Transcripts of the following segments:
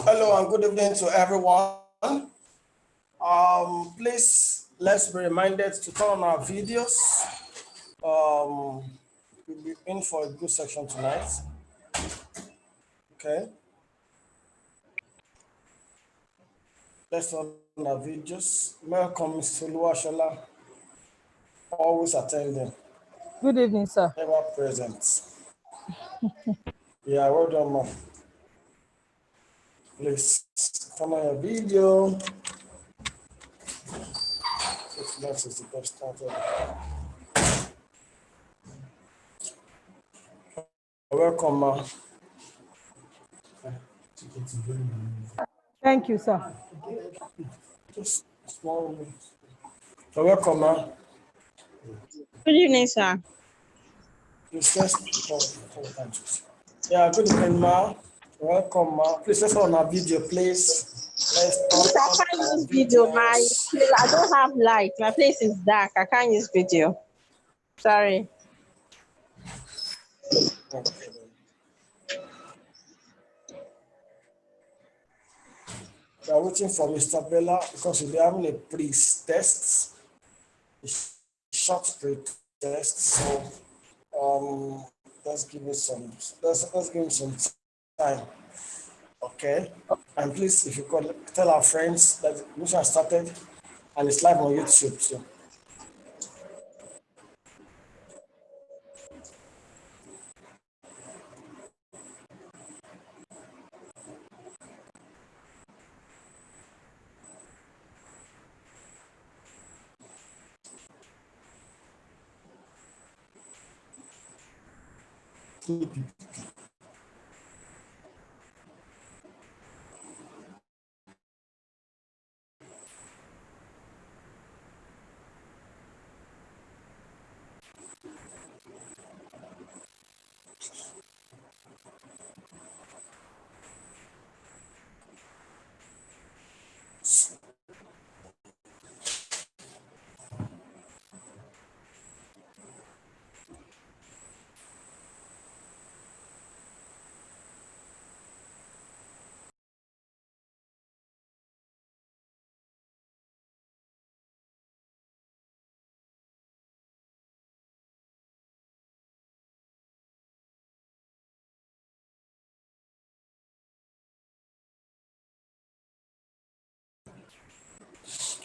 Hello and good evening to everyone. Please, let's be reminded to turn on our videos. We'll be in for a good section tonight. Okay. Let's turn on our videos. Welcome, Mr. Luashola, always attending. Good evening, sir. Ever present. Yeah, well done, ma'am. Please turn on your video. That is the best start. Welcome, ma'am. Thank you, sir. Just small. Welcome, ma'am. Good evening, sir. Yeah, good evening, ma. Welcome, ma. Please let's on our video, please. Let's I can't use video. I don't have light. My place is dark. I can't use video. Sorry. Okay. We are waiting for Mr. Bella because we'll be having a pre-test, a short pre-test. So let's give him some time. Okay. And please, if you could tell our friends that the mission has started and it's live on YouTube too.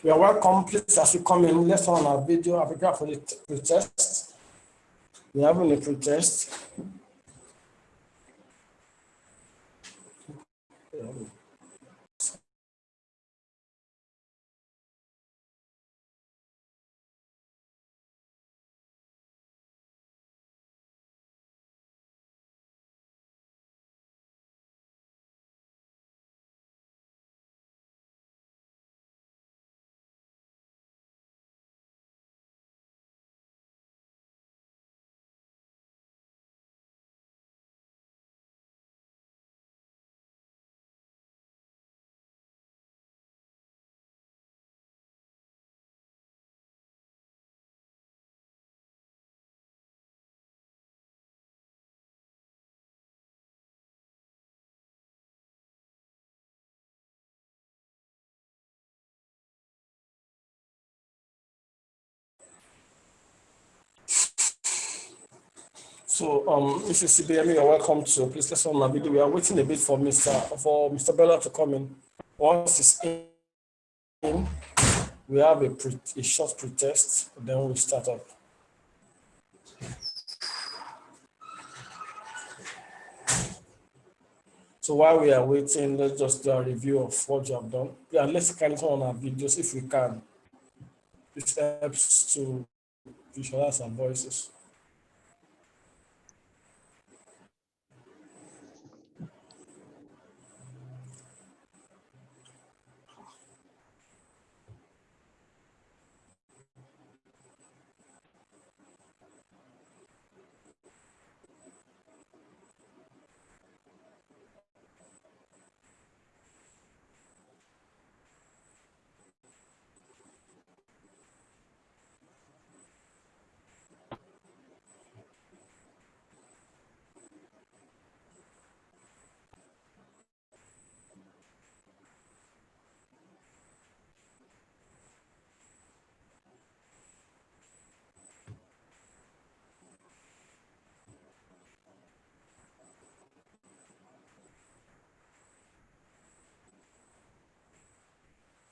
You are welcome. Please, as you come in, let's turn on our video. I prepare for the pre-test. We're having a pre-test. So, Mrs. CBM, you're welcome to. Please let's on my video. We are waiting a bit for Mr. Bella to come in. Once he's in, we have a short pre-test, then we start up. So while we are waiting, let's just do a review of what you have done. Yeah, let's kind of on our videos if we can. This helps to visualize our voices.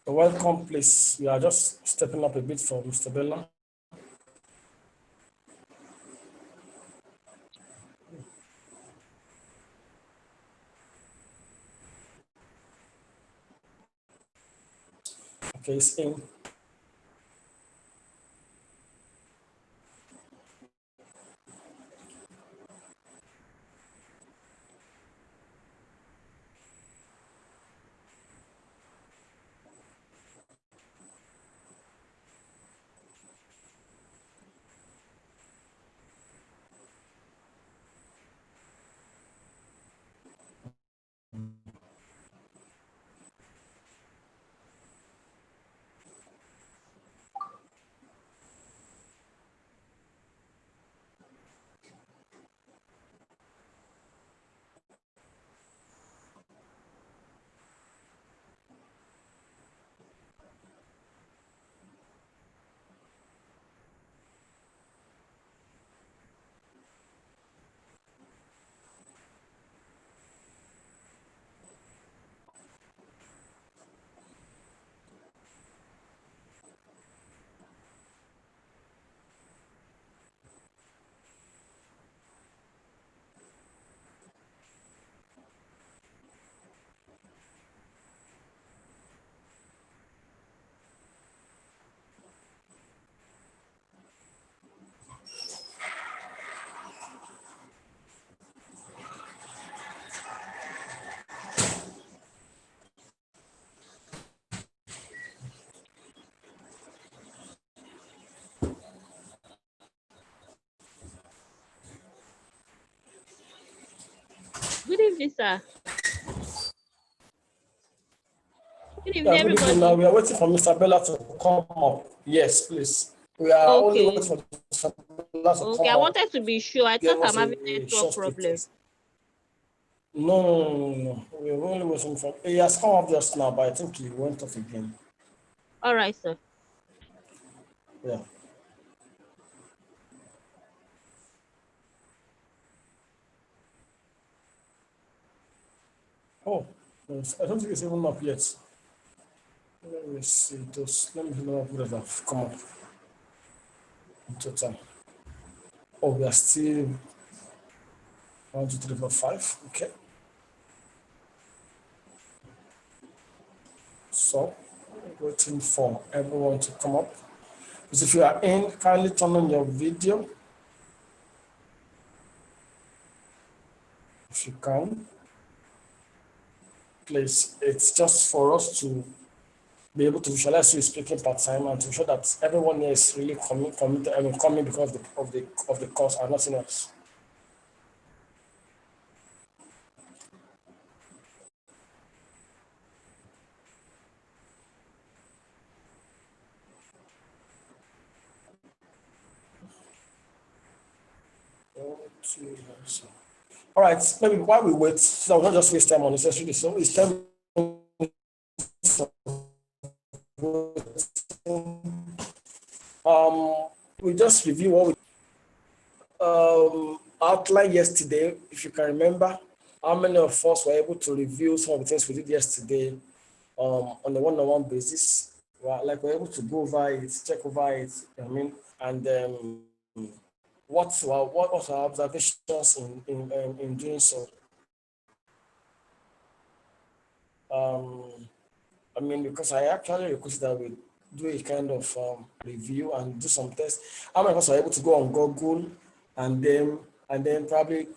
So welcome, please. We are just stepping up a bit for Mr. Bella. Okay, it's in. Good evening, sir. Good evening, Yeah, good evening. Now everybody. we are waiting for Mr. Bella to come up. Yes, please. We are only Okay. waiting for Mr. Bella to Okay, come I up. wanted to be sure. I Give thought I'm us having a network short problem. test. No. We're only waiting for. He has come up just now, but I think he went off again. All right, sir. Yeah. Oh, yes. I don't think it's even up yet. Let me see those. Let me know who have come up in total. Oh, we are still 1, 2, 3, 4, 5. Okay. So, waiting for everyone to come up. Because if you are in, kindly turn on your video if you can. Please, it's just for us to be able to visualize you speaking part time and to ensure that everyone here is really committed. I mean, coming because of the course and nothing else. All right, maybe while we wait, so we'll not just waste time unnecessarily. So it's 10 minutes. We just review what we outlined yesterday. If you can remember, how many of us were able to review some of the things we did yesterday on a one-on-one basis? Well, like we're able to go over it, check over it. I mean, and what was our observations in doing so? I mean, because I actually requested that we do a kind of review and do some tests. How many of us are able to go on Google and then probably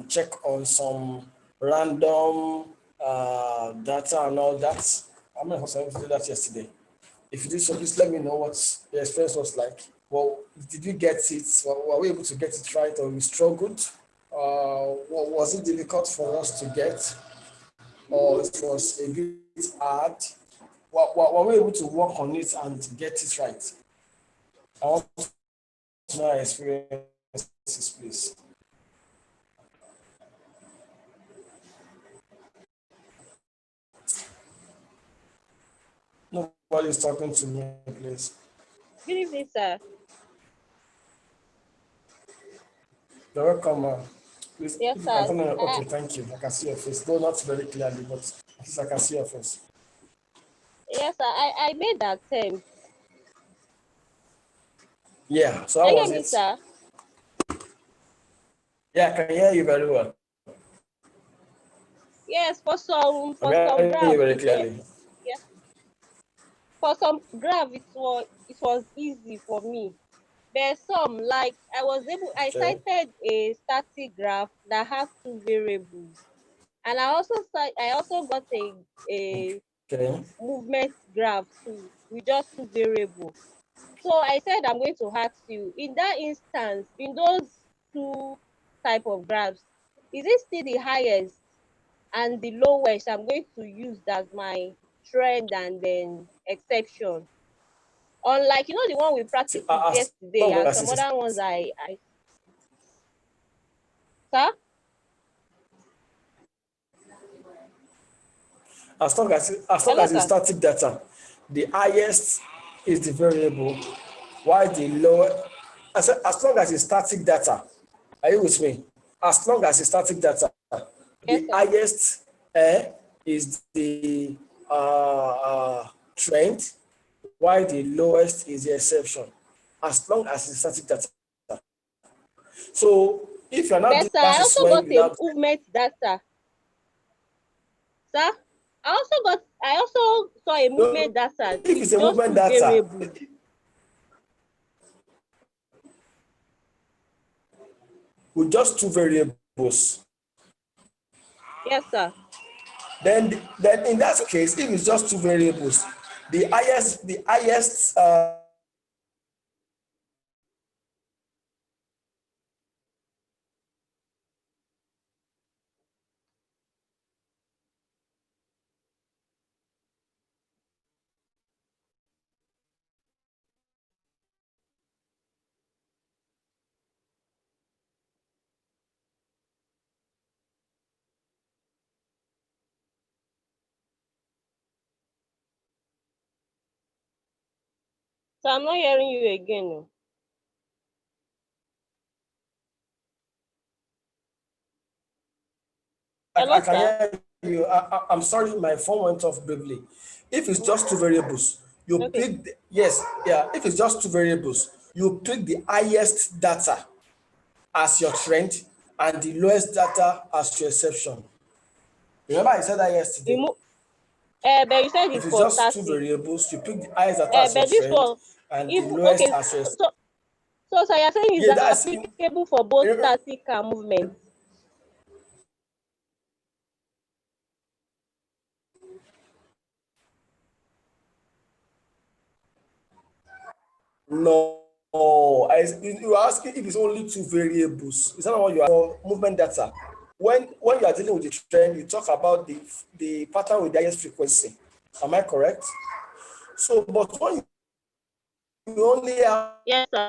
check on some random data and all that? How many of us are able to do that yesterday? If you did so, please let me know what the experience was like. Well, did we get it? Were we able to get it right, or we struggled? Was it difficult for us to get, or it was a bit hard? Were we able to work on it and get it right? I want to know our experiences, please. Nobody's talking to me, please. Good evening, sir. You're welcome, ma'am. Please, Yes, if you can sir. turn on, okay, thank you. I can see your face, though not very clearly, but at least I can see your face. Yes, sir. I made that attempt. Yeah, so Can how you was hear me, it? sir? Yeah, I can hear you very well. Yes, I'm for some hearing you graph very it was, clearly. yes, for some graph it was easy for me. There's some like I Okay. cited a static graph that has two variables. And I also got a Okay. movement graph too with just two variables. So I said I'm going to ask you, in that instance, in those two type of graphs, is it still the highest and the lowest I'm going to use as my trend and then exception? Unlike the one we See, practiced yesterday long and as some it's, other ones I sir? as long Hello, as it's sir. static data, the highest is the variable, while the lower, as long as it's static data, are you with me? As long as it's static data, Yes, the sir. highest is the trend, while the lowest is the exception. As long as it's static data. So if you're not But doing sir, that, I is also when got you a now. movement data. Sir, I also saw a No, movement data if with it's a just movement two data, variables. with just two variables, Yes, sir. then in that case, if it's just two variables, the highest So I'm not hearing you again. No. I Hello, can sir. hear you. I'm sorry, my phone went off briefly. If it's just two variables, you Okay. pick yes, yeah. If it's just two variables, you pick the highest data as your trend and the lowest data as your exception. Remember, I said that yesterday. But you said If it it's was just two static. variables, you pick the highest data as your But this trend one, and the if lowest okay, as your. so you're saying is Yeah, that's applicable for both static and movement. no. You are asking if it's only two variables. Is that not what you are for movement data? When you are dealing with the trend, you talk about the pattern with the highest frequency. Am I correct? So, but when you only have Yes, sir.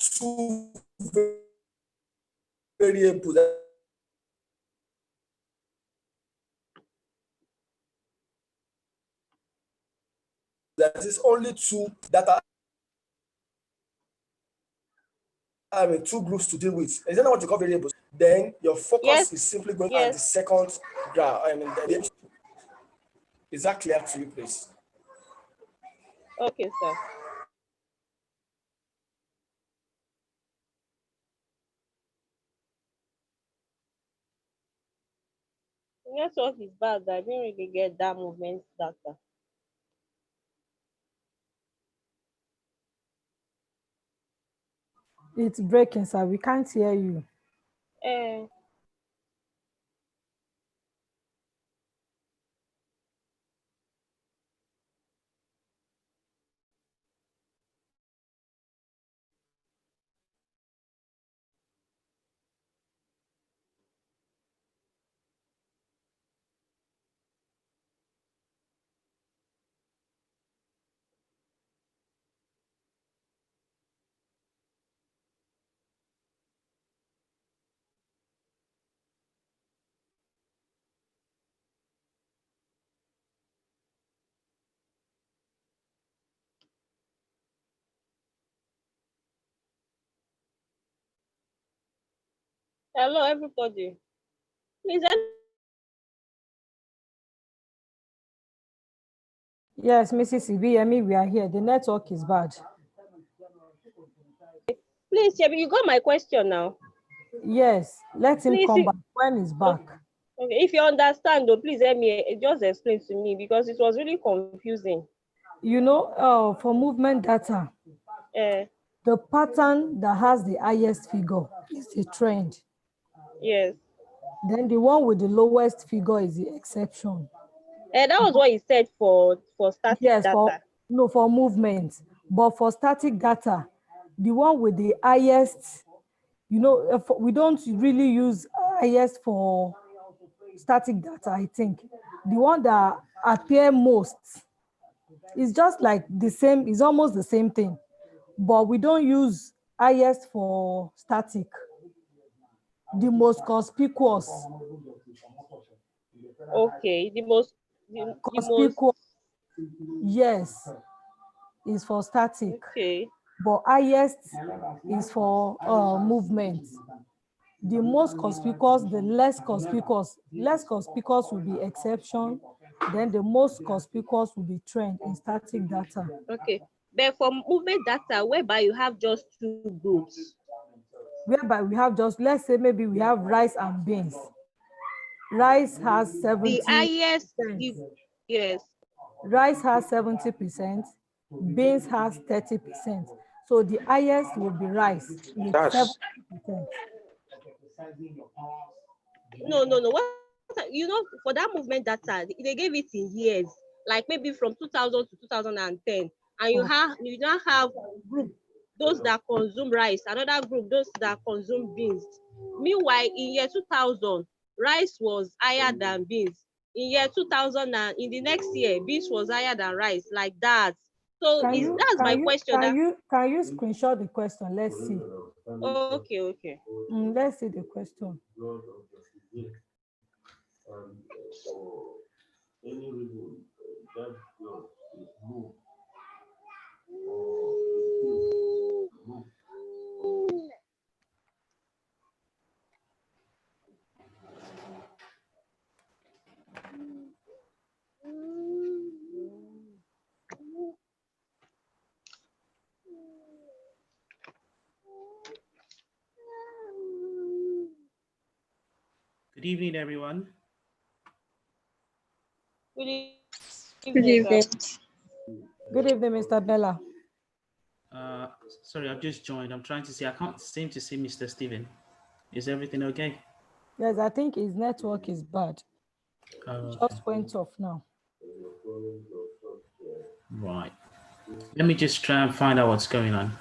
two variables, that is only two data, two groups to deal with. Is that not what you call variables? Then your Yes, focus is simply going on yes. the second graph. Is that clear to you, please? Okay, sir. network is bad. I didn't really get that movement data. It's breaking, sir. We can't hear you. Eh, hello, everybody. Please, Yes, Mrs. Ibiyemi, we are here. The network is bad. please, Shebi, you got my question now. Yes, let him Please, come back when he's back. Okay, if you understand, though, please let me just explain to me because it was really confusing. You know, for movement data, Eh, the pattern that has the highest figure is the trend. yes. Then the one with the lowest figure is the exception. That was what he said for static Yes, data. for movement. But for static data, the one with the highest, we don't really use highest for static data, I think. The one that appear most is just like the same, it's almost the same thing. But we don't use highest for static. The most conspicuous. Okay, the most. Conspicuous, yes, is for static. Okay. But highest is for movement. The most conspicuous, the less conspicuous. Less conspicuous will be exception. Then the most conspicuous will be trend in static data. Okay. But for movement data, whereby you have just two groups. Whereby we have just, let's say maybe we have rice and beans. Rice has 70%. The highest, yes. Rice has 70%, beans has 30%. So the highest will be rice with 70%. No. For that movement data, they gave it in years, like maybe from 2000 to 2010, and you now have group those that consume rice, another group those that consume beans. Meanwhile, in year 2000, rice was higher than beans. In year 2000, and in the next year, beans was higher than rice, like that. So that's my question. Can you screenshot the question? Let's see. Okay. Let's see the question. Good evening, everyone. Good Good evening, evening. sir. Good evening, Mr. Bella. Sorry, I've just joined. I'm trying to see. I can't seem to see Mr. Steven. Is everything okay? Yes, I think his network is bad. Okay. Just went off now. Right. Let me just try and find out what's going on.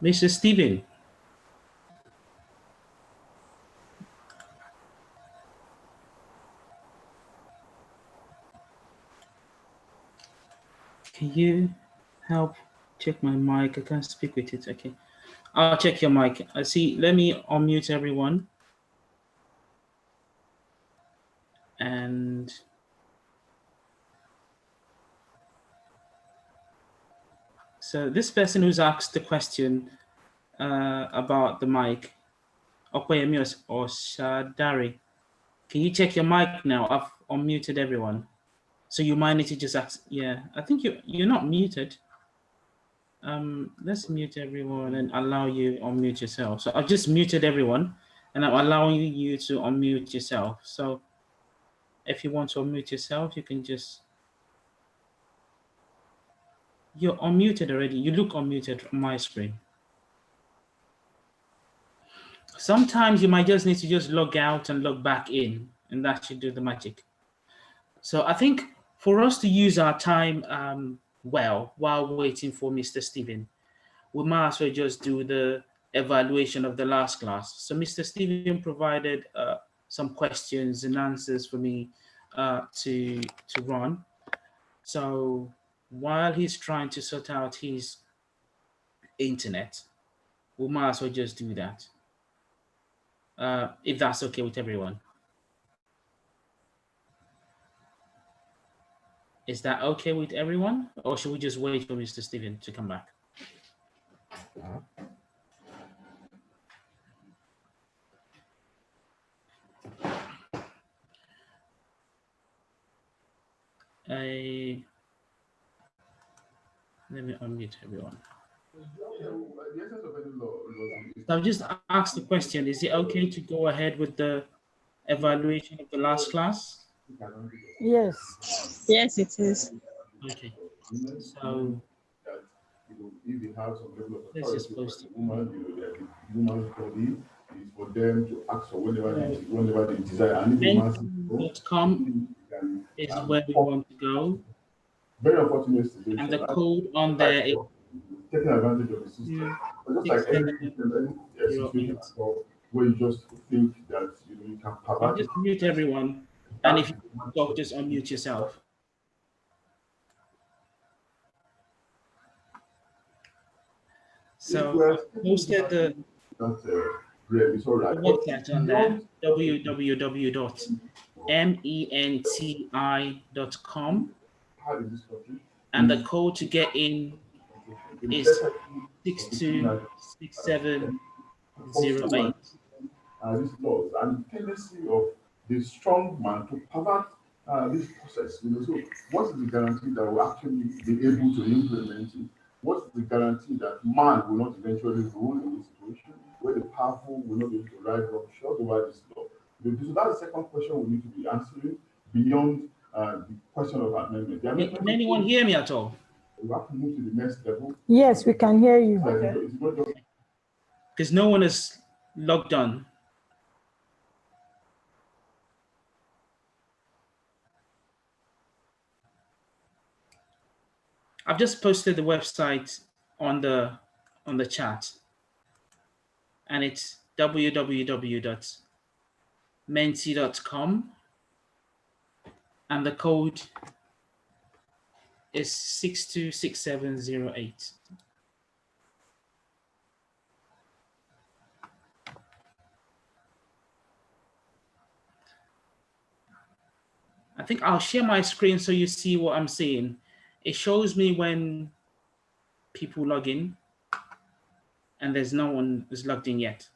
Mr. Steven. you help check my mic? I can't speak with it. Okay. I'll check your mic. I see. Let me unmute everyone. And so this person who's asked the question about the mic, Okoyemi or Shadari, can you check your mic now? I've unmuted everyone. So you might need to just ask. Yeah, I think you're not muted. Let's mute everyone and allow you to unmute yourself. So I've just muted everyone and I'm allowing you to unmute yourself. So if you want to unmute yourself, you can just, you're unmuted already. You look unmuted on my screen. Sometimes you might just need to just log out and log back in, and that should do the magic. So I think for us to use our time well while waiting for Mr. Stephen, we might as well just do the evaluation of the last class. So Mr. Stephen provided some questions and answers for me to run. So while he's trying to sort out his internet, we might as well just do that. If that's okay with everyone. Is that okay with everyone? Or should we just wait for Mr. Stephen to come back? Let me unmute everyone. So I've just asked the question, is it okay to go ahead with the evaluation of the last class? Yes. Yes, it is. Okay. So if they have some level of let's just authority post it. the woman's body is for them to ask for whenever they desire. And if Mentor.com is where we want to go. Very unfortunate situation. And the code on there is taking advantage of the system. But just like any situation where you just think that you can So just mute everyone. And if you talk, just unmute yourself. So I posted the website on there, www.menti.com. And the code to get in is 626708. These laws and the tendency of the strong man to pervert this process. So what is the guarantee that we'll actually be able to implement it? What's the guarantee that man will not eventually rule in this situation where the powerful will not be able to ride roughshod over this law? So that's the second question we need to be answering beyond the question of amendment. Can anyone hear me at all? We have to move to the next level. Yes, we can hear you. Because no one is logged on. I've just posted the website on the chat, and it's www.menti.com, and the code is 626708. I think I'll share my screen so you see what I'm seeing. It shows me when people log in, and there's no one who's logged in yet.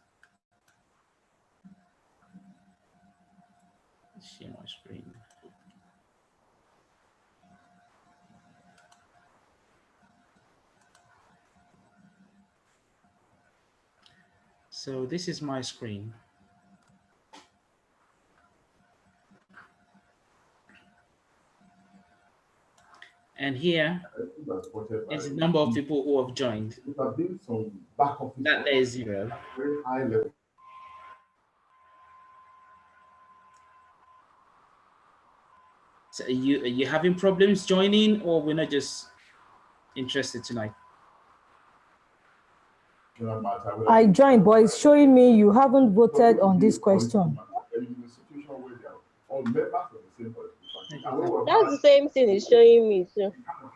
Let's share my screen. So this is my screen. And here is the number of people who have joined. That there is 0. Very high level. So are you having problems joining, or we're not just interested tonight? I joined, but it's showing me you haven't voted on this question. That's the same thing it's showing me too.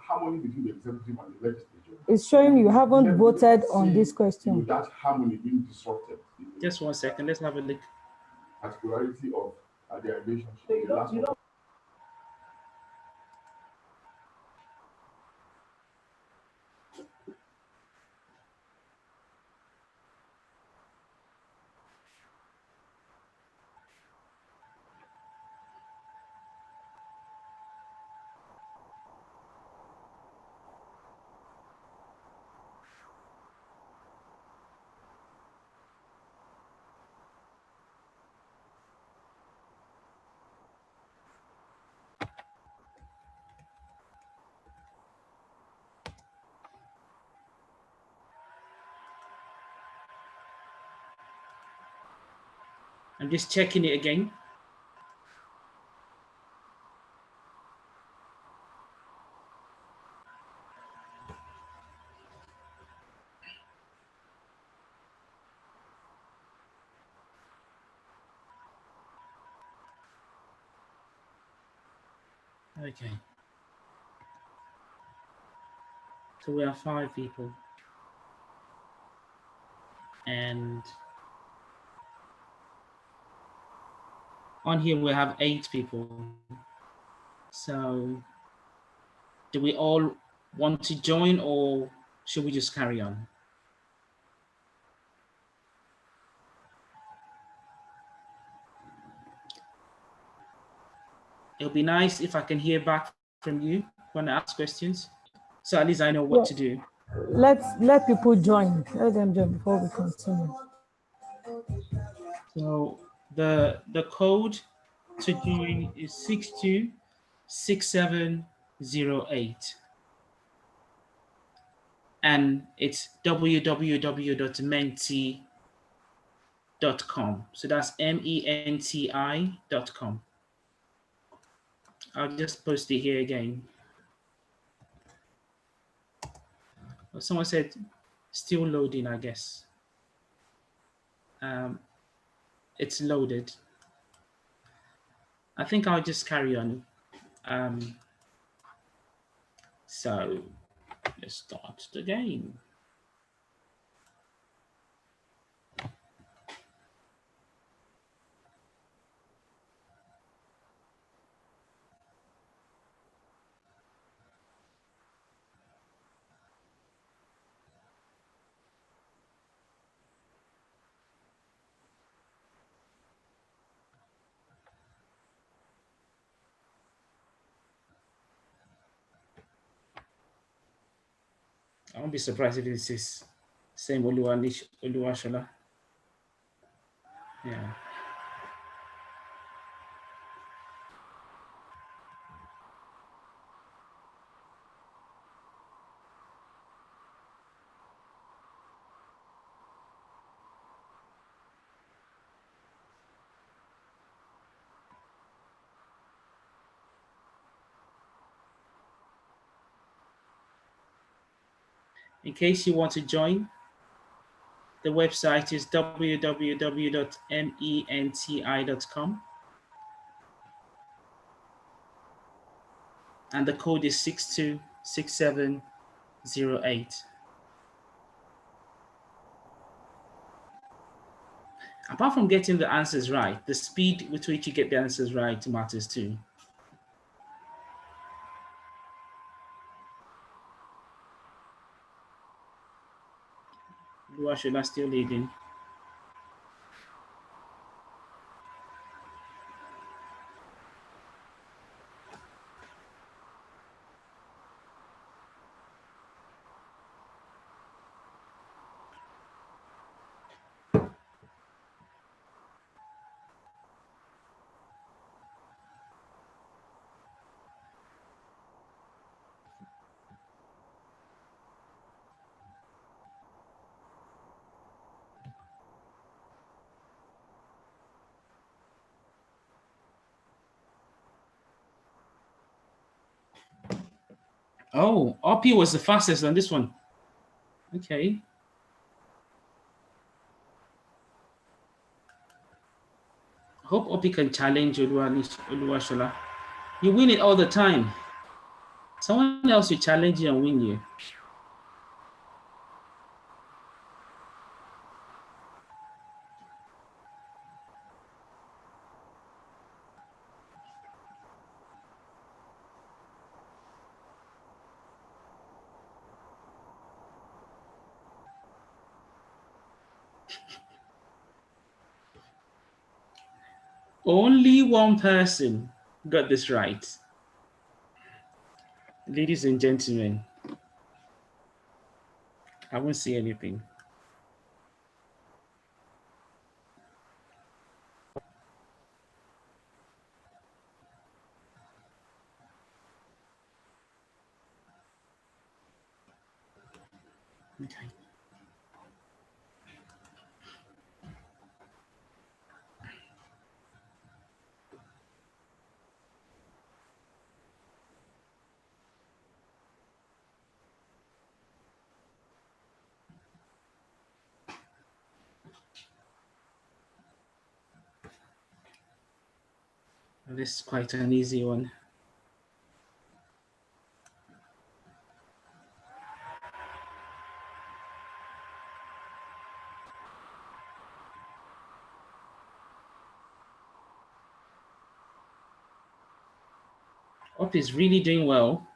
Harmony between the executive and the legislature. It's showing you haven't voted on this See, question. that harmony being disrupted. Just 1 second. Let's have a look. Particularity of their relationship. The last one. I'm just checking it again. Okay. So we have 5 people. And on here we have 8 people. So do we all want to join or should we just carry on? It'll be nice if I can hear back from you when I ask questions. So at least I know what to do. Let people join. Let them join before we continue. So the code to join is 626708. And it's www.menti.com. So that's MENTI.com. I'll just post it here again. Someone said still loading, I guess. It's loaded. I think I'll just carry on. So let's start the game. I won't be surprised if this is same Oluwashola. Yeah. In case you want to join, the website is www.menti.com. And the code is 626708. Apart from getting the answers right, the speed with which you get the answers right matters too. Oluwashola still leading. Oh, RP was the fastest on this one. Okay. I hope OP can challenge Oluwashola. You win it all the time. Someone else will challenge you and win you. Only one person got this right. Ladies and gentlemen, I won't say anything. Okay. This is quite an easy one. Up is really doing well.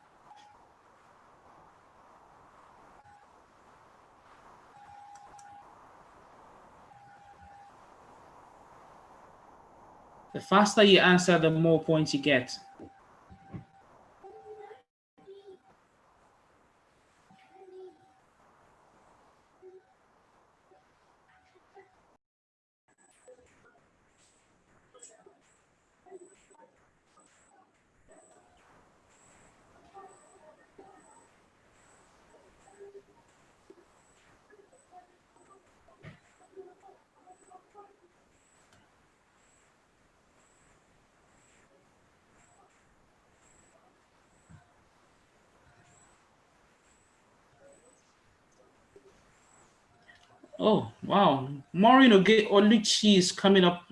The faster you answer, the more points you get. Oh, wow. Maureen Oluchi is coming up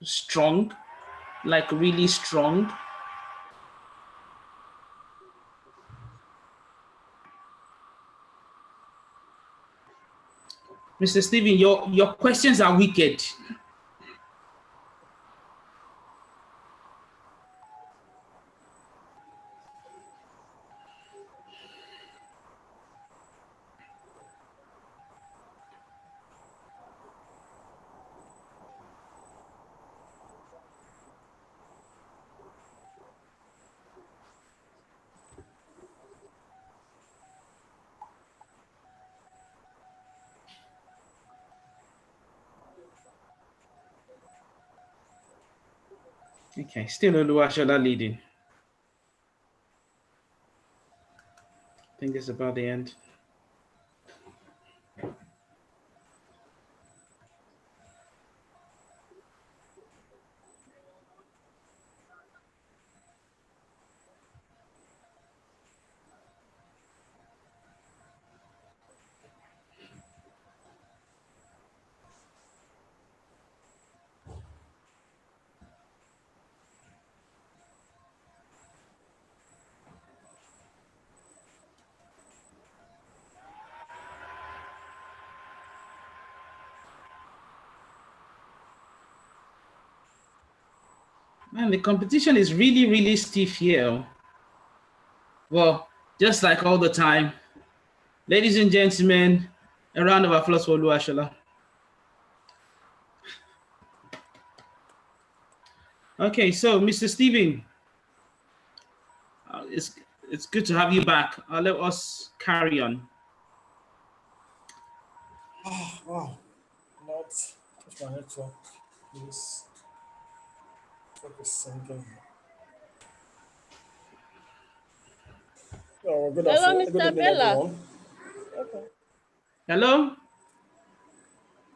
strong, like really strong. Mr. Stephen, your questions are wicked. Okay, still Oluwashola leading. I think it's about the end. Man, the competition is really, really stiff here. Well, just like all the time. Ladies and gentlemen, a round of applause for Oluwashola. Okay, so Mr. Stephen, it's good to have you back. Let us carry on. Oh, wow. Not touch my network, please. Network is sinking. Oh, Hello, good Mr. evening, Bella. everyone. Okay. Hello?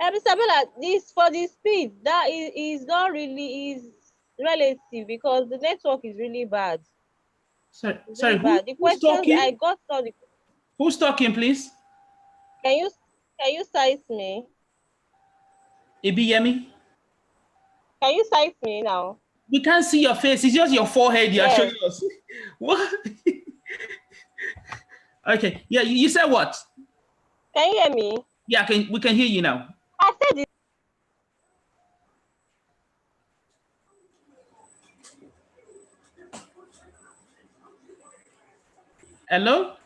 Mr. Bella, this for the speed, that is not really is relative because the network is really bad. Sorry, Bad. The who's questions I talking? got on the, Who's talking, please? can you cite me? Ibiyemi? Can you cite me now? We can't see your face. It's just your forehead you're Yes. showing us. What? Okay. Yeah, you said what? Can you hear me? Yeah, we can hear you now. I said it. Hello?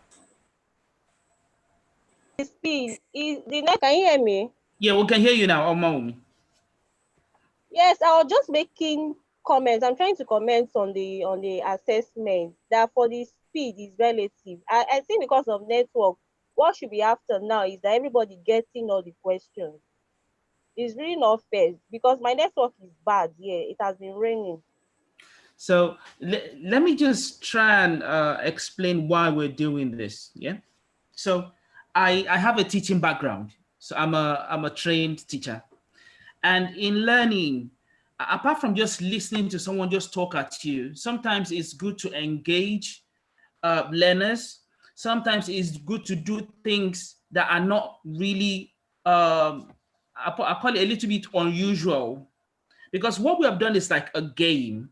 The speed is the next. Can you hear me? Yeah, we can hear you now. Oh, mom. Yes, I was just making comments. I'm trying to comment on the assessment that for the speed is relative. I think because of network, what should be after now is that everybody getting all the questions. It's really not fair because my network is bad here. It has been raining. So let me just try and explain why we're doing this. Yeah. So I have a teaching background. So I'm a trained teacher. And in learning, apart from just listening to someone just talk at you, sometimes it's good to engage learners. Sometimes it's good to do things that are not really, I call it a little bit unusual, because what we have done is like a game,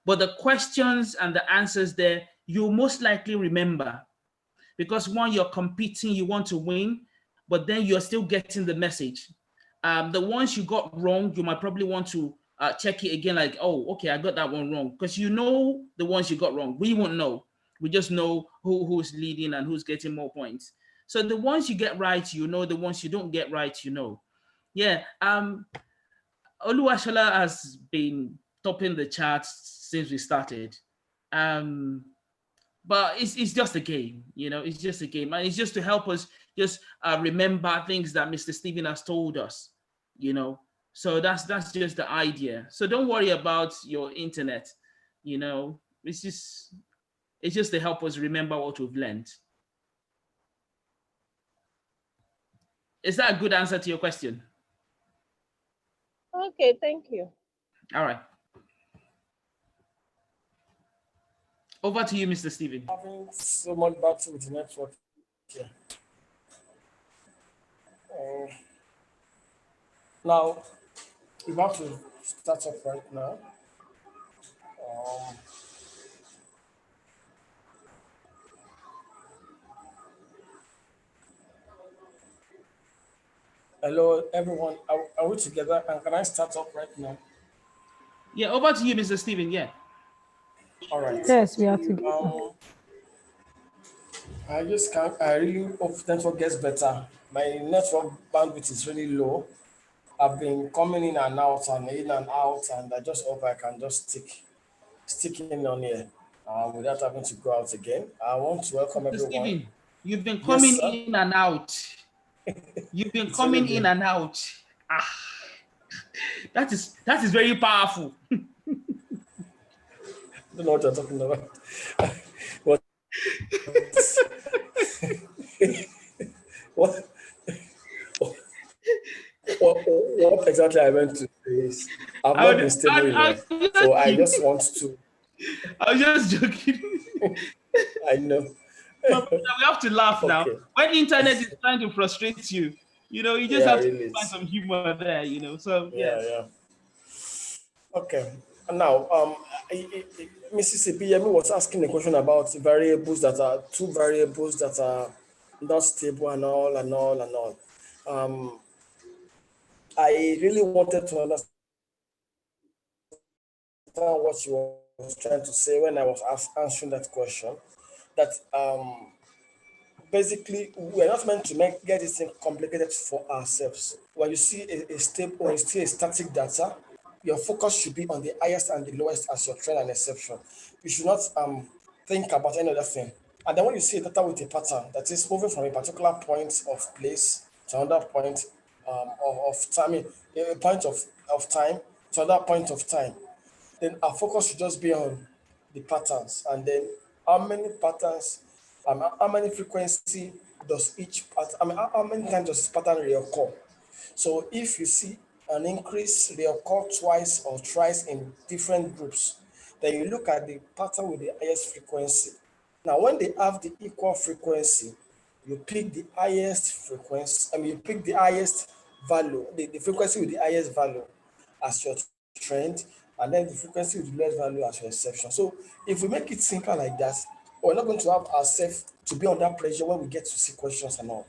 but the questions and the answers there, you most likely remember, because one, you're competing, you want to win, but then you're still getting the message. The ones you got wrong, you might probably want to check it again, like, oh, okay, I got that one wrong, because you know the ones you got wrong. We won't know. We just know who's leading and who's getting more points. So the ones you get right, you know. The ones you don't get right, you know. Yeah. Oluwashola has been topping the charts since we started. But it's just a game, you know. It's just a game, and it's just to help us just remember things that Mr. Stephen has told us, you know. So that's just the idea. So don't worry about your internet, you know. It's just to help us remember what we've learned. Is that a good answer to your question? Okay, thank you. All right. Over to you, Mr. Stephen. Having so much battle with the network here. Now, we have to start up right now. Um, Hello, everyone. Are we together? And can I start up right now? Yeah, over to you, Mr. Stephen. Yeah. All right. Yes, we are together. I just can't. I really hope network gets better. My network bandwidth is really low. I've been coming in and out and in and out, and I just hope I can just stick in on here without having to go out again. I want to welcome Mr. everyone. Stephen, you've been Yes, coming sir. in and out. You've been It's coming really in good. and out. That is very powerful. I don't know what you're talking about. what, what, what exactly I meant to say is I've not been stable here. So I just want to, I was just joking. I know. But we have to laugh now. Okay. When internet is trying to frustrate you, you know, you just Yeah, have to really find is. some humor there, you know. So Yeah, yes. yeah. Okay. Now, Mrs. Yemi was asking a question about variables that are two variables that are not stable and all and all and all. I really wanted to understand what she was trying to say when I was answering that question. That basically we're not meant to get this thing complicated for ourselves. When you see a stable, when you see a static data, your focus should be on the highest and the lowest as your trend and exception. You should not think about any other thing. And then when you see a data with a pattern that is moving from a particular point of place to another point of time, a point of time to another point of time, then our focus should just be on the patterns, and then how many patterns, how many frequency does each pattern, how many times does this pattern reoccur. So if you see an increase reoccur twice or thrice in different groups, then you look at the pattern with the highest frequency. Now, when they have the equal frequency, you pick the highest frequency, you pick the highest value, the frequency with the highest value as your trend, and then the frequency with the lowest value as your exception. So if we make it simple like that, we're not going to have ourselves to be under pressure when we get to see questions and all.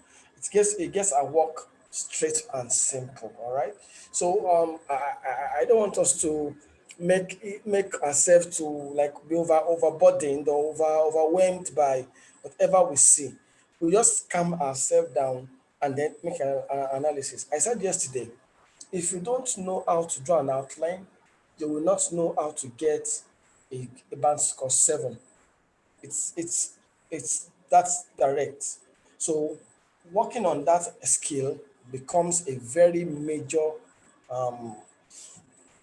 It gets our work straight and simple. All right. So I don't want us to make ourselves to like be overburdened or overwhelmed by whatever we see. We just calm ourselves down and then make an analysis. I said yesterday, if you don't know how to draw an outline, you will not know how to get a band score 7. It's that's direct. So working on that skill becomes a very major um,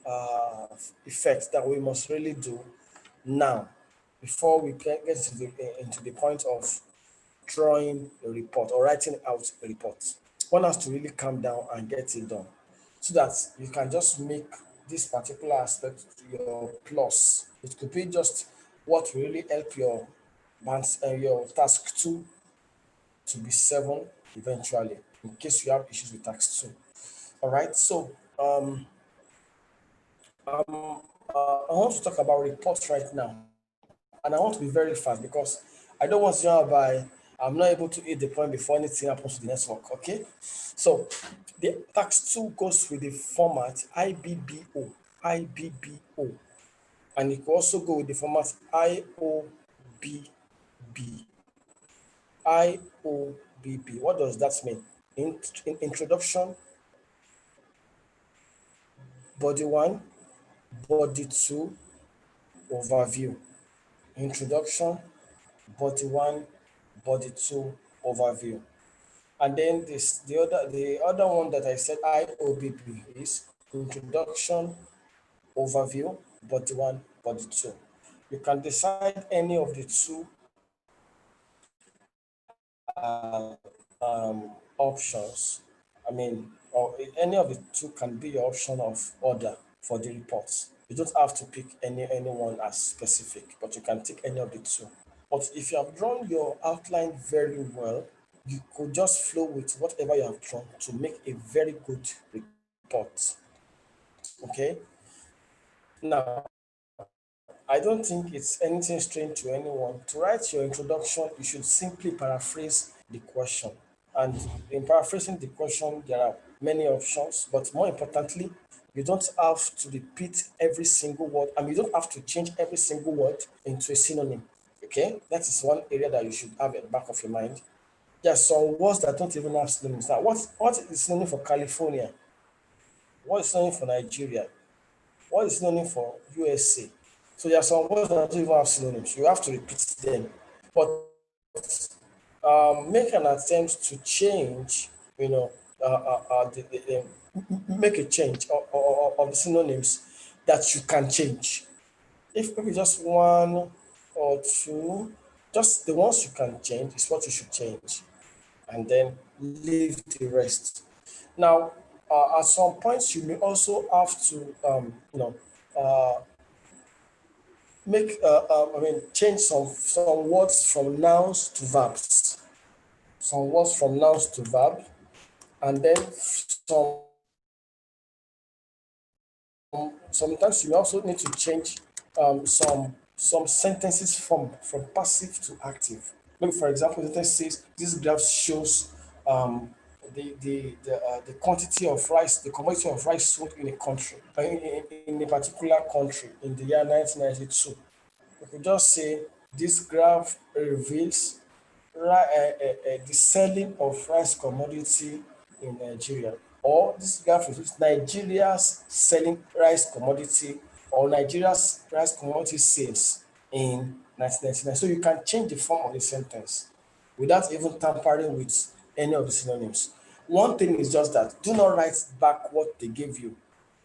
uh, effect that we must really do now before we get into the point of drawing a report or writing out a report. One has to really calm down and get it done so that you can just make this particular aspect your plus. It could be just what will really help your task two to be 7 eventually, in case you have issues with task two. All right. So I want to talk about reports right now, and I want to be very fast because I don't want to know by I'm not able to hit the point before anything happens to the network. Okay. So the task two goes with the format IBBO, IBBO, and it can also go with the format IOBB. IOBB. What does that mean? In introduction, body one, body two, overview. Introduction, body one, body two, overview. And then the other one that I said IOBB is introduction, overview, body one, body two. You can decide any of the two options. I mean, or any of the two can be your option of order for the reports. You don't have to pick anyone as specific, but you can take any of the two. But if you have drawn your outline very well, you could just flow with whatever you have drawn to make a very good report. Okay. Now, I don't think it's anything strange to anyone. To write your introduction, you should simply paraphrase the question. And in paraphrasing the question, there are many options, but more importantly, you don't have to repeat every single word, and you don't have to change every single word into a synonym. Okay, that is one area that you should have at the back of your mind. There are some words that don't even have synonyms. Now, what is synonym for California? What is synonym for Nigeria? What is synonym for USA? So there are some words that don't even have synonyms. You have to repeat them. But make an attempt to change, you know, make a change of the synonyms that you can change. If maybe just one or two, just the ones you can change is what you should change, and then leave the rest. Now, at some points, you may also have to, change some words from nouns to verbs. Some words from nouns to verb, and then sometimes you also need to change some sentences from passive to active. Maybe for example, the sentence says this graph shows the quantity of rice, the commodity of rice sold in a country, in a particular country in the year 1992. We could just say this graph reveals the selling of rice commodity in Nigeria, or this graph reveals Nigeria's selling rice commodity or Nigeria's rice commodity sales in 1999. So you can change the form of the sentence without even tampering with any of the synonyms. One thing is just that do not write back what they gave you,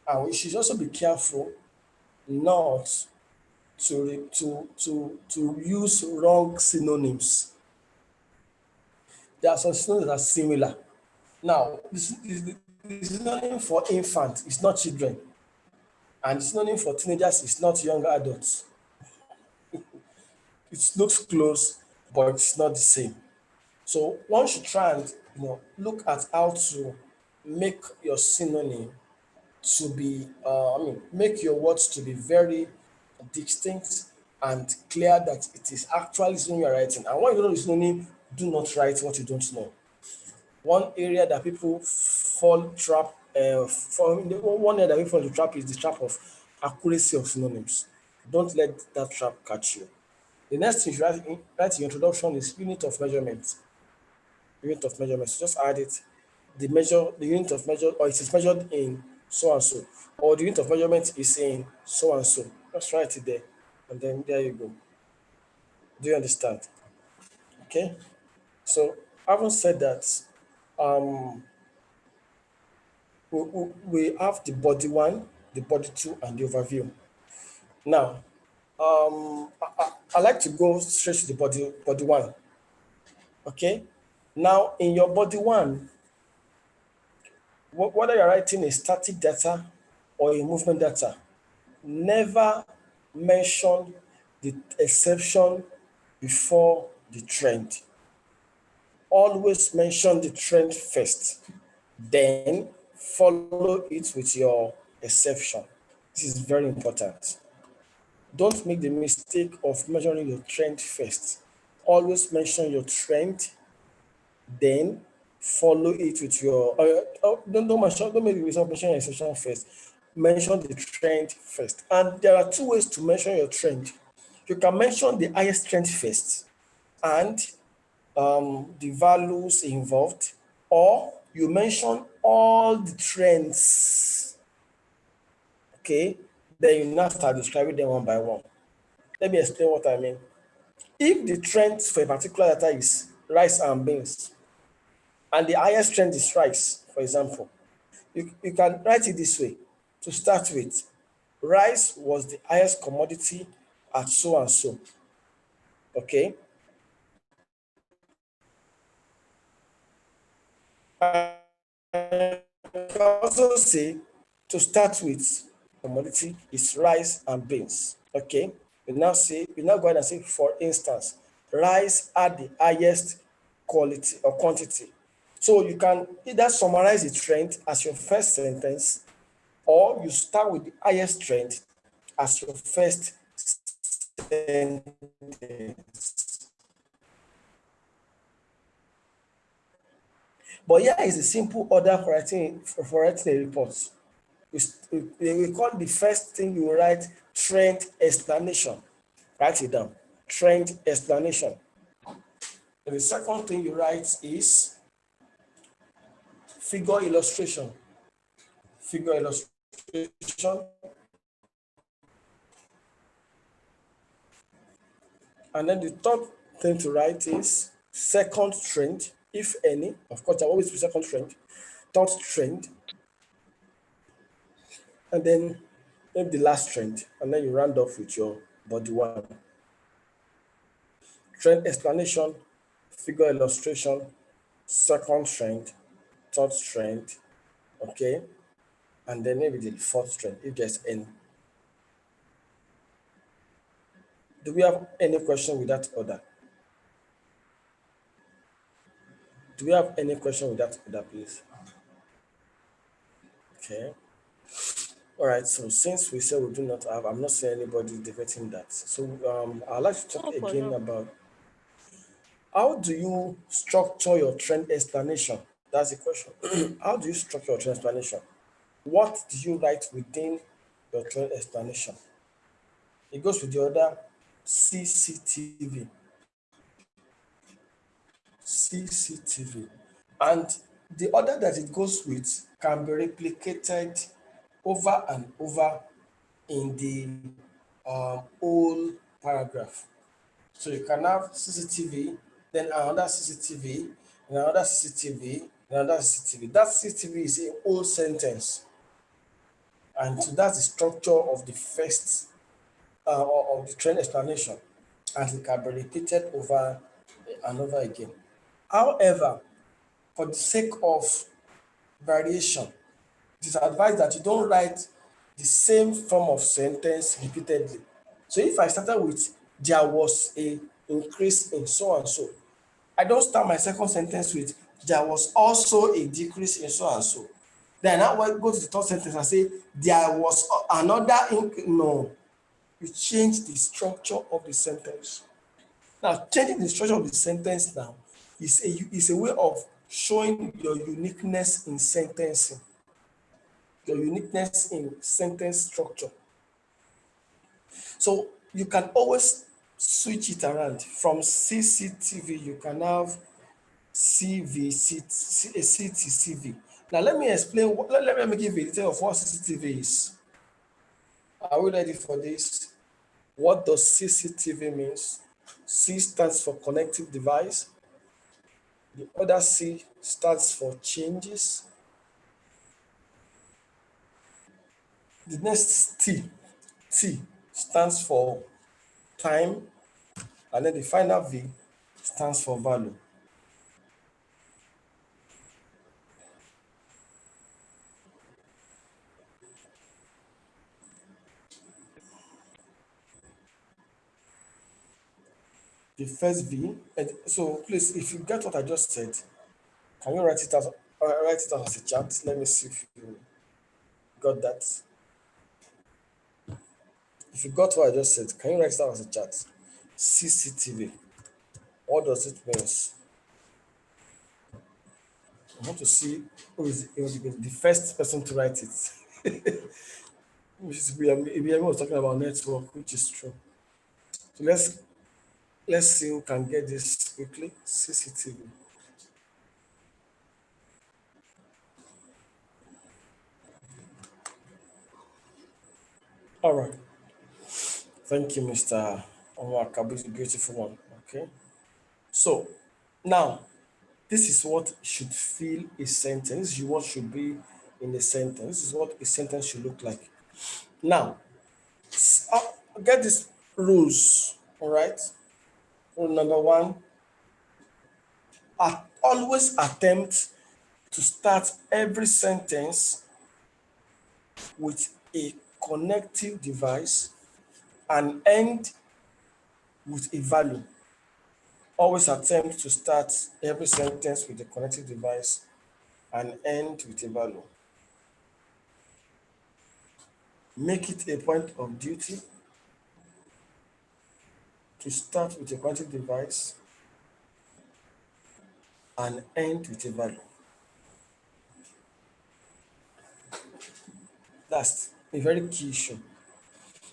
and we should also be careful not to use wrong synonyms. There are some synonyms that are similar. Now, the synonym for infant is not children, and the synonym for teenagers is not young adults. It looks close, but it's not the same. So one should try and look at how to make your synonym to be, make your words to be very distinct and clear that it is actually something you're writing. And when you don't know the synonym, do not write what you don't know. One area that people fall trap, one area that people fall into trap is the trap of accuracy of synonyms. Don't let that trap catch you. The next thing you write in your introduction is unit of measurement. Unit of measurement. So just add it. The unit of measure, or it is measured in so and so, or the unit of measurement is in so and so. Just write it there, and then there you go. Do you understand? Okay. So having said that, um, we have the body one, the body two, and the overview. Now, I like to go straight to the body one. Okay. Now, in your body one, whether you're writing a static data or a movement data, never mention the exception before the trend. Always mention the trend first, then follow it with your exception. This is very important. Don't make the mistake of measuring your trend first. Always mention your trend, then follow it with your don't make the mistake of mentioning your exception first. Mention the trend first. And there are two ways to mention your trend. You can mention the highest trend first and the values involved, or you mention all the trends. Okay, then you now start describing them one by one. Let me explain what I mean. If the trend for a particular data is rice and beans, and the highest trend is rice, for example, you can write it this way. To start with, rice was the highest commodity at so and so. Okay. You can also say, to start with, commodity is rice and beans. Okay. You now go ahead and say, for instance, rice at the highest quality or quantity. So you can either summarize the trend as your first sentence, or you start with the highest trend as your first sentence. But here is a simple order for writing a report. We call the first thing you write trend explanation. Write it down. Trend explanation. And the second thing you write is figure illustration. Figure illustration. And then the third thing to write is second trend, if any. Of course, there will always be second trend. Third trend. And then maybe the last trend. And then you round off with your body one. Trend explanation, figure illustration, second trend, third trend, okay? And then maybe the fourth trend, if there's any. Do we have any question with that order? Do we have any question with that order, please? Okay. All right, so since we said we do not have, I'm not saying anybody debating that. So I'd like to talk No, for again now. about how do you structure your trend explanation? That's the question. How do you structure your trend explanation? What do you write within your trend explanation? It goes with the order CCTV. CCTV. And the order that it goes with can be replicated over and over in the whole paragraph. So you can have CCTV, then another CCTV, another CCTV, another CCTV. That CCTV is a whole sentence. And so that's the structure of the first of the trend explanation, and it can be repeated over and over again. However, for the sake of variation, it is advised that you don't write the same form of sentence repeatedly. So if I started with there was a increase in so and so, I don't start my second sentence with there was also a decrease in so and so. Then I will go to the third sentence and say, there was another, no, you change the structure of the sentence. Now, changing the structure of the sentence now is a way of showing your uniqueness in sentencing, your uniqueness in sentence structure. So you can always switch it around. From CCTV, you can have CV, CTCV. Now, let me explain, let me give you a detail of what CCTV is. Are we ready for this? What does CCTV means? C stands for connective device. The other C stands for changes. The next T stands for time. And then the final V stands for value. The first V, so please, if you get what I just said, can you write it out as a chart? Let me see if you got that. If you got what I just said, can you write it out as a chart? CCTV. What does it mean? I want to see who is the first person to write it. We was talking about network, which is true. So let's see who can get this quickly. CCTV. All right. Thank you, Mr. Omar. Beautiful one. Okay. So now, this is what should fill a sentence. This is what should be in a sentence. This is what a sentence should look like. Now, get these rules. All right. Rule number one: always attempt to start every sentence with a connective device and end with a value. Always attempt to start every sentence with a connective device and end with a value. Make it a point of duty to start with a connective device and end with a value. That's a very key issue.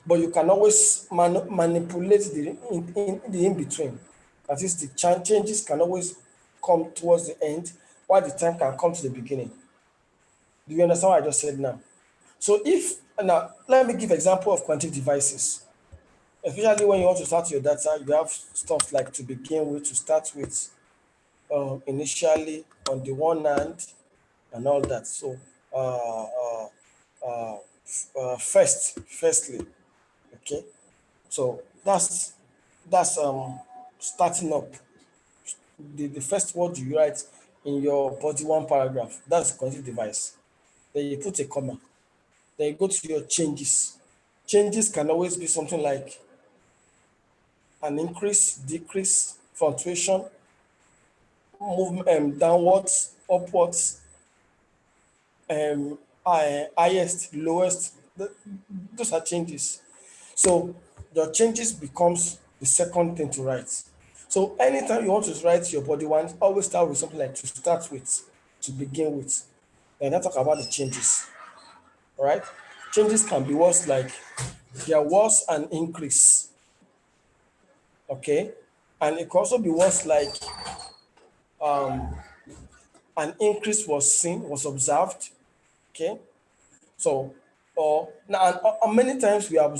But you can always manipulate the in-between. That is, the changes can always come towards the end, while the time can come to the beginning. Do you understand what I just said now? So now, let me give example of quantitative devices. Especially when you want to start your data, you have stuff like to begin with, to start with, initially, on the one hand, and all that. So, firstly, okay. So that's starting up. The first word you write in your body one paragraph, that's the cognitive device. Then you put a comma. Then you go to your changes. Changes can always be something like an increase, decrease, fluctuation, movement, downwards, upwards, highest, lowest. Those are changes. So your changes becomes the second thing to write. So anytime you want to write your body one, always start with something like to start with, to begin with. And then talk about the changes. All right? Changes can be words like there was an increase. Okay? And it can also be words like an increase was seen, was observed. Okay? So, or now, and many times we are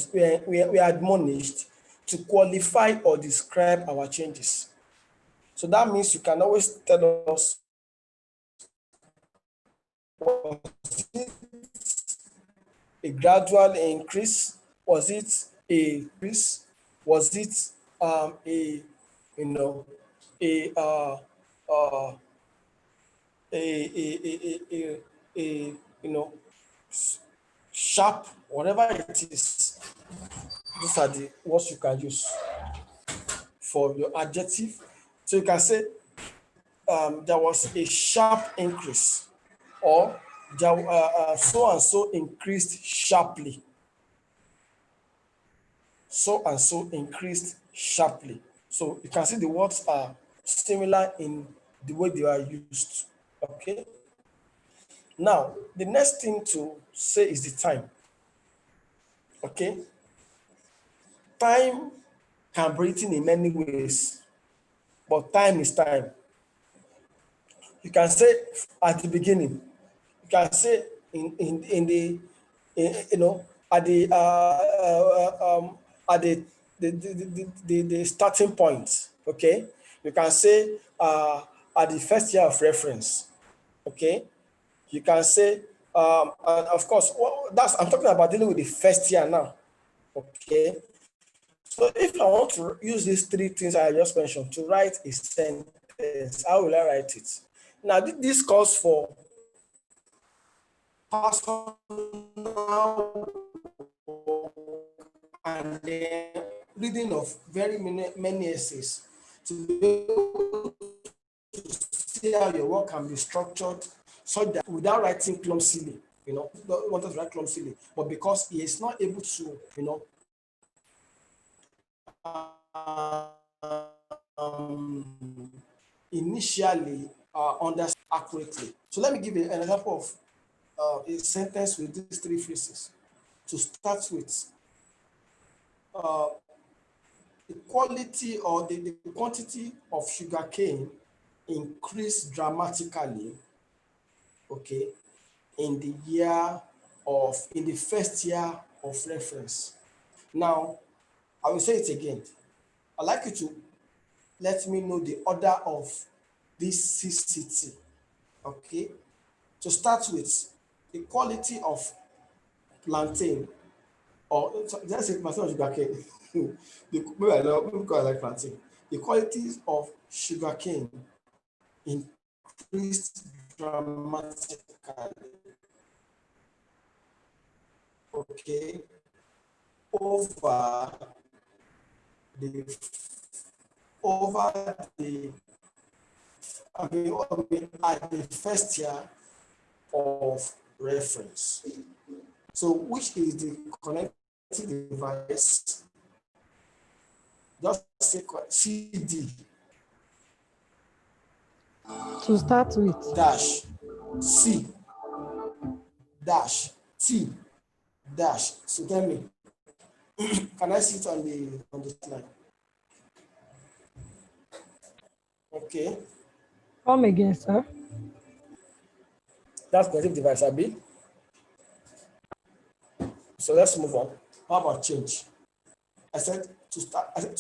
admonished to qualify or describe our changes. So that means you can always tell us, was it a gradual increase? Was it a increase? Was it a you know a uh, a you know sharp, whatever it is? These are the words you can use for your adjective. So you can say there was a sharp increase, or so and so increased sharply. So and so increased sharply. So you can see the words are similar in the way they are used. Okay. Now, the next thing to say is the time. Okay. Time can be written in many ways, but time is time. You can say at the beginning, you can say in the you know at the at the starting point. Okay, you can say at the first year of reference. Okay, you can say and of course that's I'm talking about dealing with the first year now. Okay, so if I want to use these three things I just mentioned to write a sentence, how will I write it? Now, this calls for personal and then reading of very many essays to be able to see how your work can be structured so that without writing clumsily, don't want us to write clumsily, but because he is not able to, initially understand accurately. So let me give you an example of a sentence with these three phrases. To start with, the quality or the quantity of sugarcane increased dramatically, okay, in the first year of reference. Now, I will say it again. I'd like you to let me know the order of this CCT, okay? To start with, the quality of plantain, or let's say plantain or sugarcane. Maybe because I like plantain. The qualities of sugarcane increased dramatically, okay, over the over the at the first year of reference. So which is the connecting device? Just say CD To start with. dash C dash T dash. So tell me, can I see it on the slide? Okay, Come again, sir. that's connecting device, Abi. So let's move on. How about change? I said to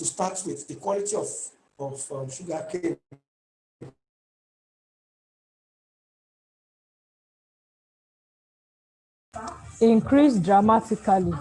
start with the quality of sugar cane Increased dramatically.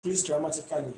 increased dramatically.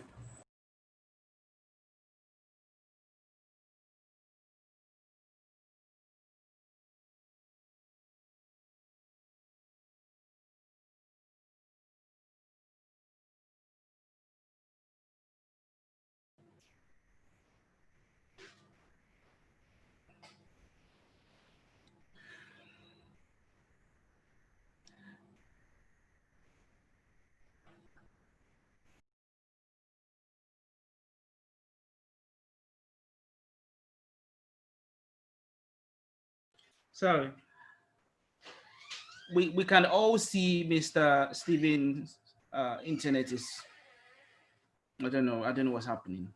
So we can all see Mr. Stephen's internet is, I don't know what's happening.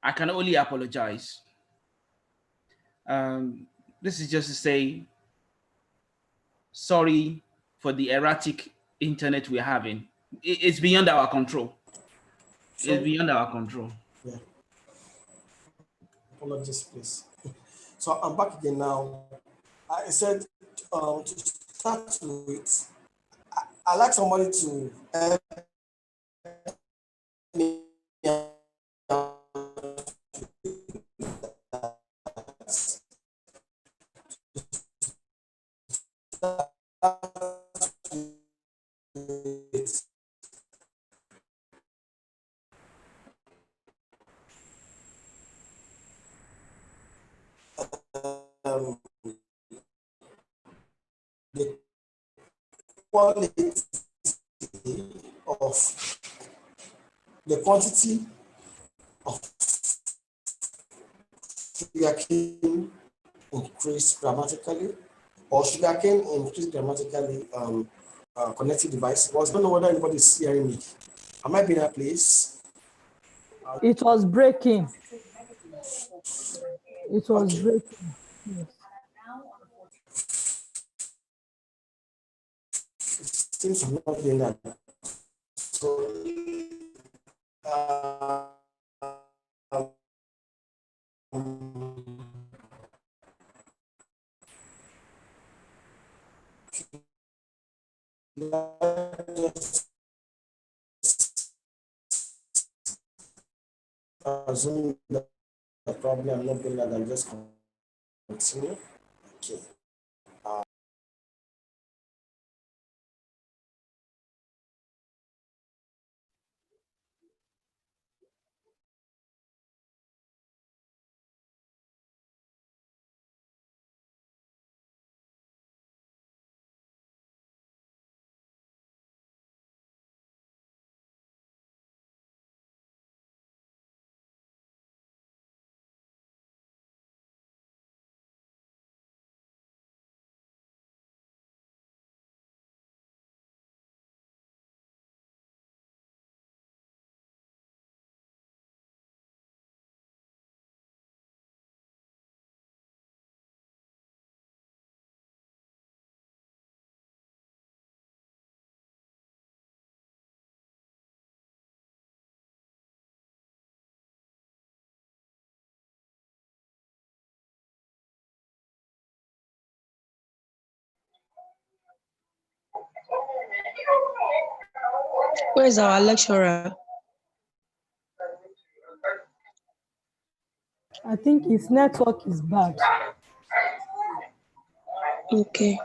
I can only apologize. This is just to say sorry for the erratic internet we're having. It's beyond our control. So It's beyond our control. yeah, apologies, please. So I'm back again now. I said to start with, I like somebody to help me out with, um, the quality of the quantity of sugarcane increased grammatically, or sugarcane increased grammatically, connected device. But I don't know whether anybody is hearing me. Am I being a place? It was breaking. It was Okay. breaking. Yes. It seems I'm not doing that. So, um, let's assume that the problem I'm not doing that. I'm just continue. Okay. Where's our lecturer? I think his network is bad. Okay.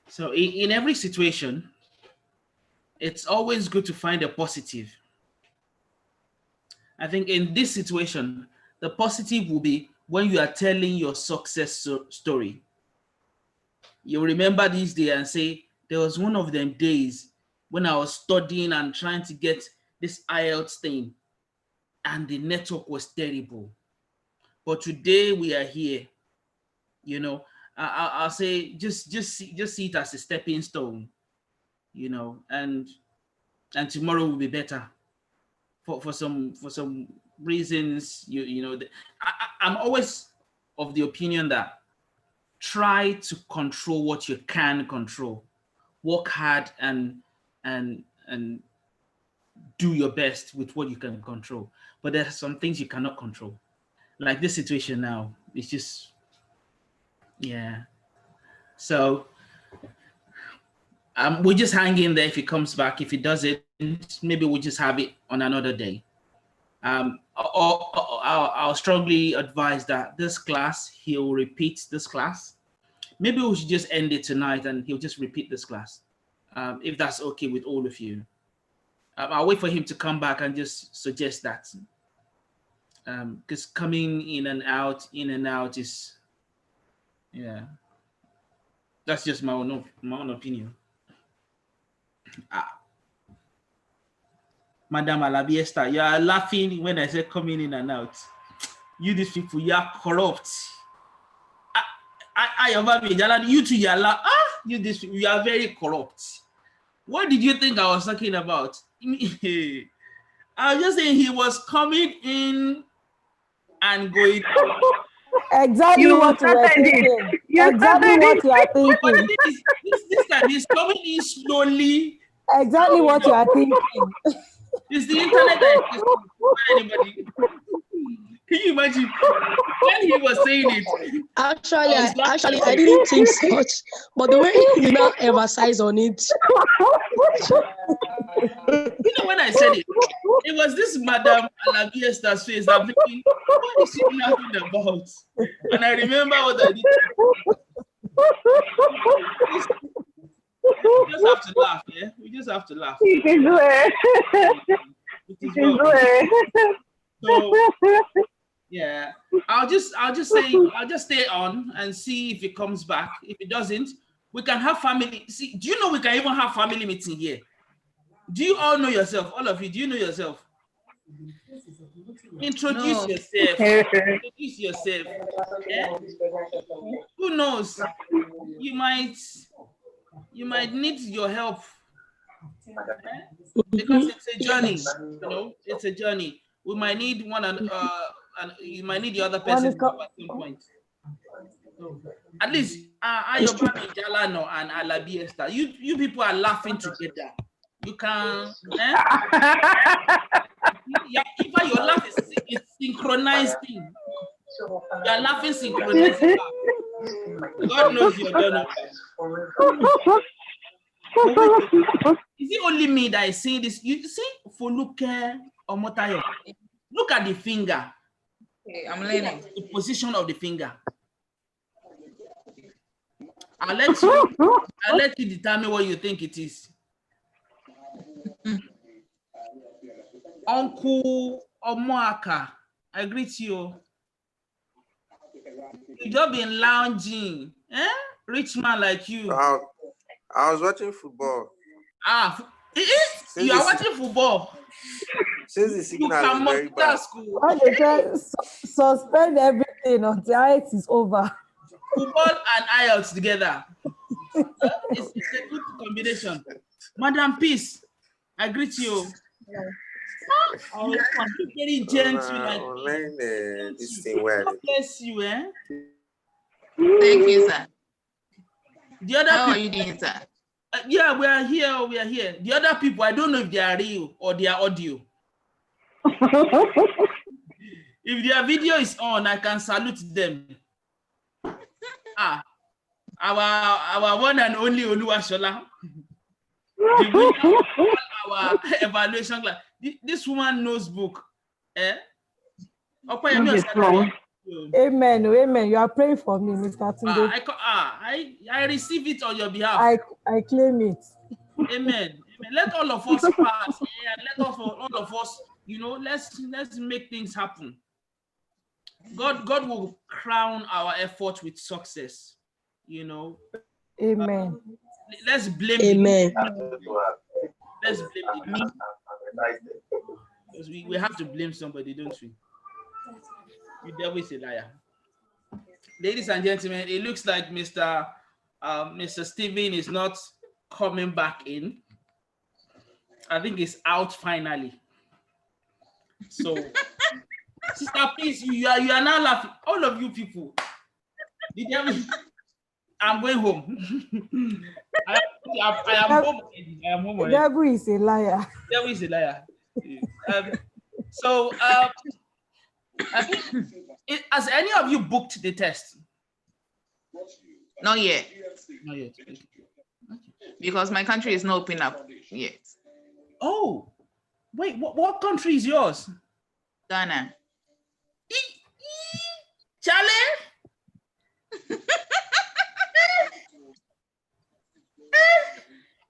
So in every situation, it's always good to find a positive. I think in this situation, the positive will be when you are telling your success story. You remember this day and say, there was one of them days when I was studying and trying to get this IELTS thing, and the network was terrible. But today we are here. You know, I'll say just see it as a stepping stone. You know, and tomorrow will be better. For some reasons, you know, I'm always of the opinion that try to control what you can control. Work hard and do your best with what you can control. But there are some things you cannot control. Like this situation now, it's just, yeah. So we just hang in there. If he comes back, if he doesn't, maybe we'll just have it on another day. I'll strongly advise that this class, he'll repeat this class. Maybe we should just end it tonight and he'll just repeat this class, if that's okay with all of you. I'll wait for him to come back and just suggest that. Because coming in and out is, yeah. That's just my own opinion. Madam Alabiesta, you are laughing when I say coming in and out. You these people, you are corrupt. You two, you are you are very corrupt. What did you think I was talking about? I was just saying he was coming in and going out. Exactly what you were thinking. Exactly what you are thinking. This time he's coming in slowly. Exactly what you are thinking. It's the internet that is anybody. Can you imagine when he was saying it? Actually, I didn't think such, but the way you now emphasize on it. You know, when I said it was this Madam Alabiesta's face. I'm thinking, what is she laughing about? And I remember what I did. We just have to laugh, yeah? We just have to laugh. So, yeah, I'll just stay on and see if it comes back. If it doesn't, we can have family. See, do you know we can even have family meeting here? Do you all know yourself? All of you, do you know yourself? Introduce yourself. Introduce yourself. Yeah? Who knows? You might need your help. Because it's a journey, you know, it's a journey. We might need one and you might need the other person at some point. So, at least Ayobami Jalano and Alabiesta, you people are laughing together. You can your laugh is synchronized thing. You're laughing synchronized. God knows you're done. Is it only me that is seeing this? You see, for look Omotayo, look at the finger. Okay, I'm learning. The position of the finger. I'll let you determine what you think it is. Uncle Omoaka, I greet you. You just been lounging, rich man like you. I was watching football. You are watching football. Since the signal is very bad. Suspend everything until IELTS is over. Football and IELTS together. It's a good combination. Madam Peace, I greet you. You're very gentle like this thing well. Bless you, Thank you, sir. The other How people, are you doing, sir? Yeah, we are here. The other people, I don't know if they are real or they are audio. If their video is on, I can salute them. Our one and only Oluwashola. Our evaluation class. This woman knows book. Amen. Amen. You are praying for me, Mr. Tunde. I receive it on your behalf. I claim it. Amen. Let all of us pass. And let all of us, you know, let's make things happen. God will crown our effort with success. You know. Amen. Let's blame. Amen. Let's blame it. Because we have to blame somebody, don't we? The devil is a liar. Ladies and gentlemen, it looks like Mr. Steven is not coming back in. I think he's out finally. So, Sister Peace, you are now laughing. All of you people. The devil. I'm going home. I am home. I am home. The devil is a liar. The devil is a liar. Has any of you booked the test? Not yet. Not yet. Because my country is not open up yet. Oh, wait, what country is yours? Ghana. Charlie?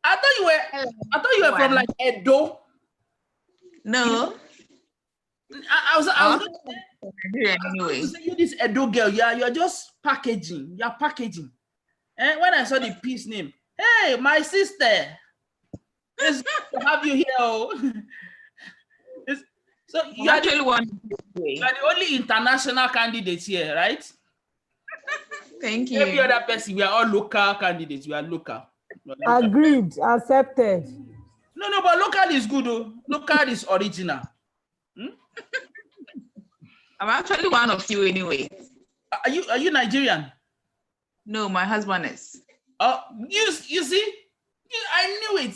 I thought you were from like Edo. No. I was Anyway. you this Edo girl. You're just packaging. You're packaging. And when I saw the piece name, hey, my sister, it's good to have you here. Oh. So you are actually the only international candidate here, right? Thank you. Every other person, we are all local candidates. We are local. Agreed, accepted. No, but local is good. Oh. Local is original. I'm actually one of you anyway. Are you Nigerian? No, my husband is. Oh, you see, I knew it.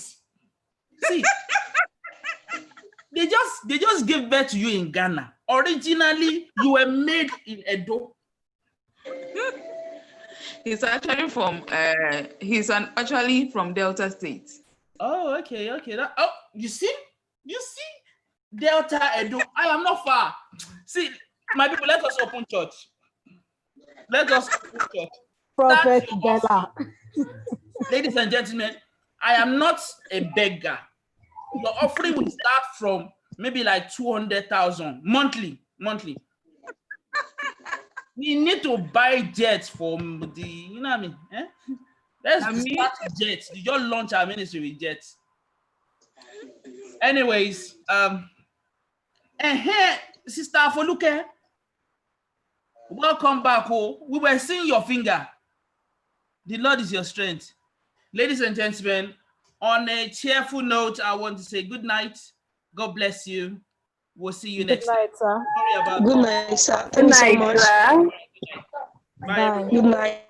See, they just gave birth to you in Ghana. Originally, you were made in Edo. He's actually from actually from Delta State. Oh, okay. You see, Delta Edo. I am not far. See, my people, let us open church. Prophet Bella. Ladies and gentlemen, I am not a beggar. Your offering will start from maybe like 200,000 monthly. We need to buy jets from the, you know what I mean? Let's start jets. You just launch our ministry with jets. Anyways, Sister Afoluke, welcome back. Oh, we were seeing your finger. The Lord is your strength. Ladies and gentlemen, on a cheerful note, I want to say good night. God bless you. We'll see you next time. Good night, sir. Good night, sir. Thank you so much. Bye. Good night.